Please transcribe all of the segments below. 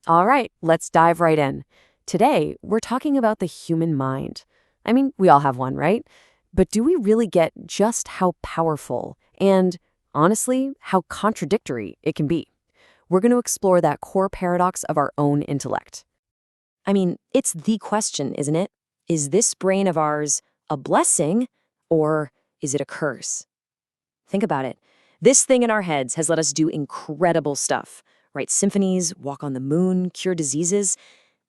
All right, let's dive right in. Today, we're talking about the human mind. I mean, we all have one, right? But do we really get just how powerful and, honestly, how contradictory it can be? We're going to explore that core paradox of our own intellect. I mean, it's the question, isn't it? Is this brain of ours a blessing or is it a curse? Think about it. This thing in our heads has let us do incredible stuff, write symphonies, walk on the moon, cure diseases,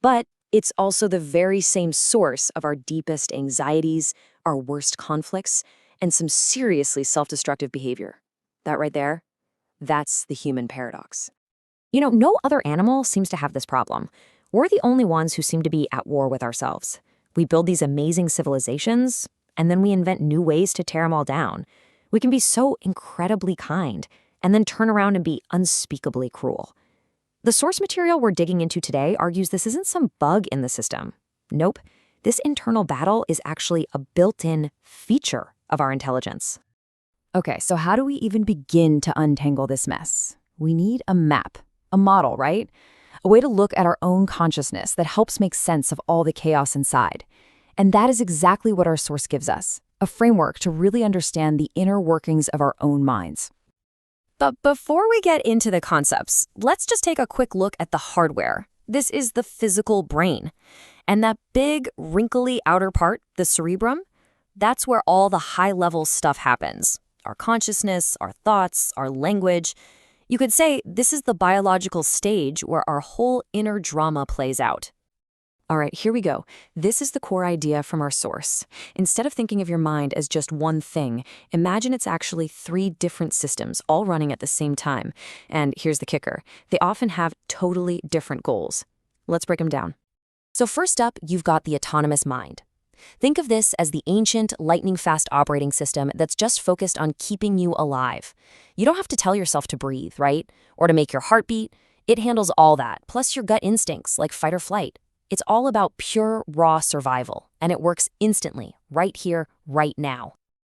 but it's also the very same source of our deepest anxieties, our worst conflicts, and some seriously self-destructive behavior. That right there, that's the human paradox. No other animal seems to have this problem. We're the only ones who seem to be at war with ourselves. We build these amazing civilizations, and then we invent new ways to tear them all down. We can be so incredibly kind, and then turn around and be unspeakably cruel. The source material we're digging into today argues this isn't some bug in the system. Nope, this internal battle is actually a built-in feature of our intelligence. Okay, so how do we even begin to untangle this mess? We need a map, a model, right? A way to look at our own consciousness that helps make sense of all the chaos inside. And that is exactly what our source gives us, a framework to really understand the inner workings of our own minds. But before we get into the concepts, let's just take a quick look at the hardware. This is the physical brain. And that big, wrinkly outer part, the cerebrum, that's where all the high-level stuff happens. Our consciousness, our thoughts, our language. You could say this is the biological stage where our whole inner drama plays out. All right, here we go. This is the core idea from our source. Instead of thinking of your mind as just one thing, imagine it's actually 3 different systems all running at the same time. And here's the kicker. They often have totally different goals. Let's break them down. So first up, you've got the autonomous mind. Think of this as the ancient, lightning-fast operating system that's just focused on keeping you alive. You don't have to tell yourself to breathe, right? Or to make your heart beat. It handles all that, plus your gut instincts like fight or flight. It's all about pure, raw survival, and it works instantly, right here, right now.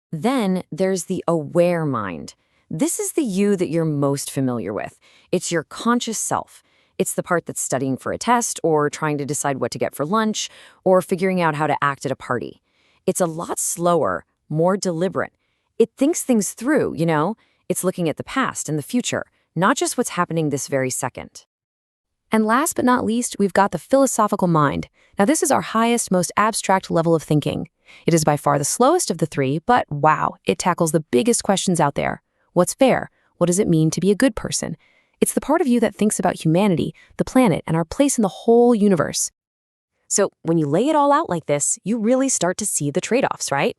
Then there's the aware mind. This is the you that you're most familiar with. It's your conscious self. It's the part that's studying for a test, or trying to decide what to get for lunch, or figuring out how to act at a party. It's a lot slower, more deliberate. It thinks things through, It's looking at the past and the future, not just what's happening this very second. And last but not least, we've got the philosophical mind. Now, this is our highest, most abstract level of thinking. It is by far the slowest of the 3, but wow, it tackles the biggest questions out there. What's fair? What does it mean to be a good person? It's the part of you that thinks about humanity, the planet, and our place in the whole universe. So when you lay it all out like this, you really start to see the trade-offs, right?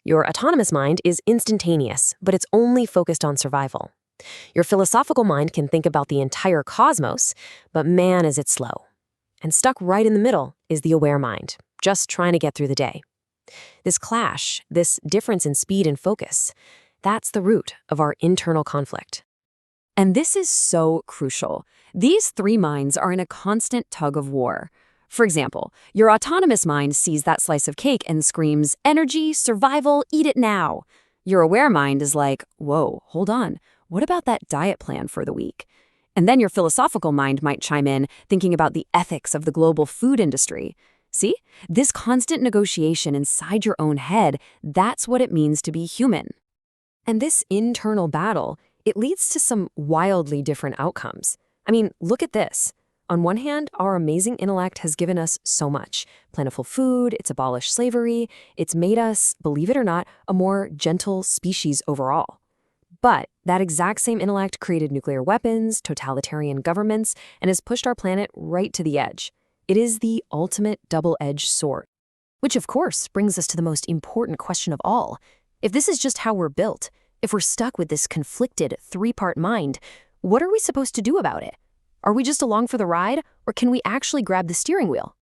Your autonomous mind is instantaneous, but it's only focused on survival. Your philosophical mind can think about the entire cosmos, but man, is it slow. And stuck right in the middle is the aware mind, just trying to get through the day. This clash, this difference in speed and focus, that's the root of our internal conflict. And this is so crucial. These 3 minds are in a constant tug of war. For example, your autonomous mind sees that slice of cake and screams, "Energy, survival, eat it now." Your aware mind is like, "Whoa, hold on. What about that diet plan for the week?" And then your philosophical mind might chime in, thinking about the ethics of the global food industry. See? This constant negotiation inside your own head, that's what it means to be human. And this internal battle, it leads to some wildly different outcomes. I mean, look at this. On one hand, our amazing intellect has given us so much. Plentiful food, it's abolished slavery, it's made us, believe it or not, a more gentle species overall. But that exact same intellect created nuclear weapons, totalitarian governments, and has pushed our planet right to the edge. It is the ultimate double-edged sword. Which, of course, brings us to the most important question of all. If this is just how we're built, if we're stuck with this conflicted 3-part mind, what are we supposed to do about it? Are we just along for the ride, or can we actually grab the steering wheel?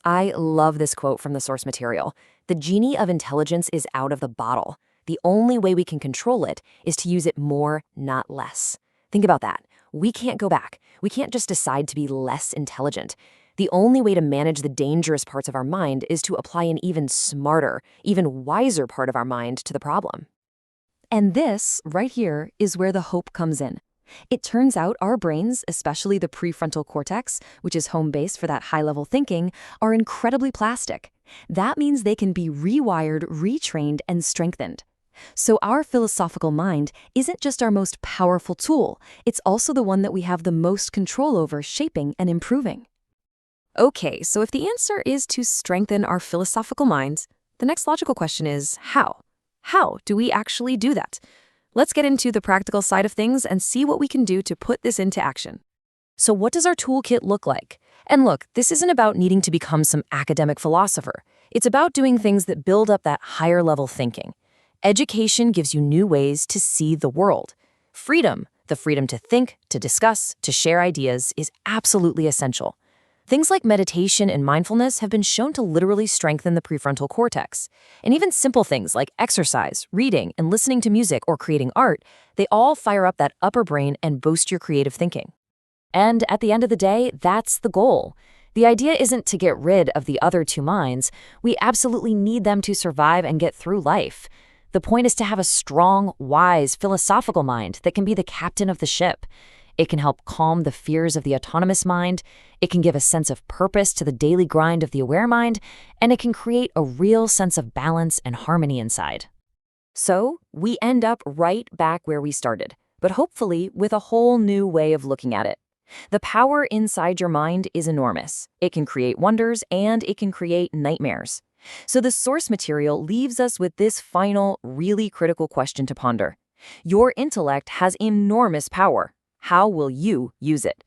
I love this quote from the source material. The genie of intelligence is out of the bottle. The only way we can control it is to use it more, not less. Think about that. We can't go back. We can't just decide to be less intelligent. The only way to manage the dangerous parts of our mind is to apply an even smarter, even wiser part of our mind to the problem. And this, right here, is where the hope comes in. It turns out our brains, especially the prefrontal cortex, which is home base for that high-level thinking, are incredibly plastic. That means they can be rewired, retrained, and strengthened. So our philosophical mind isn't just our most powerful tool, it's also the one that we have the most control over shaping and improving. Okay, so if the answer is to strengthen our philosophical minds, the next logical question is how? How do we actually do that? Let's get into the practical side of things and see what we can do to put this into action. So what does our toolkit look like? And look, this isn't about needing to become some academic philosopher. It's about doing things that build up that higher level thinking. Education gives you new ways to see the world. Freedom, the freedom to think, to discuss, to share ideas, is absolutely essential. Things like meditation and mindfulness have been shown to literally strengthen the prefrontal cortex. And even simple things like exercise, reading, and listening to music or creating art, they all fire up that upper brain and boost your creative thinking. And at the end of the day, that's the goal. The idea isn't to get rid of the other two minds. We absolutely need them to survive and get through life. The point is to have a strong, wise, philosophical mind that can be the captain of the ship. It can help calm the fears of the autonomous mind, it can give a sense of purpose to the daily grind of the aware mind, and it can create a real sense of balance and harmony inside. So, we end up right back where we started, but hopefully with a whole new way of looking at it. The power inside your mind is enormous. It can create wonders and it can create nightmares. So the source material leaves us with this final, really critical question to ponder. Your intellect has enormous power. How will you use it?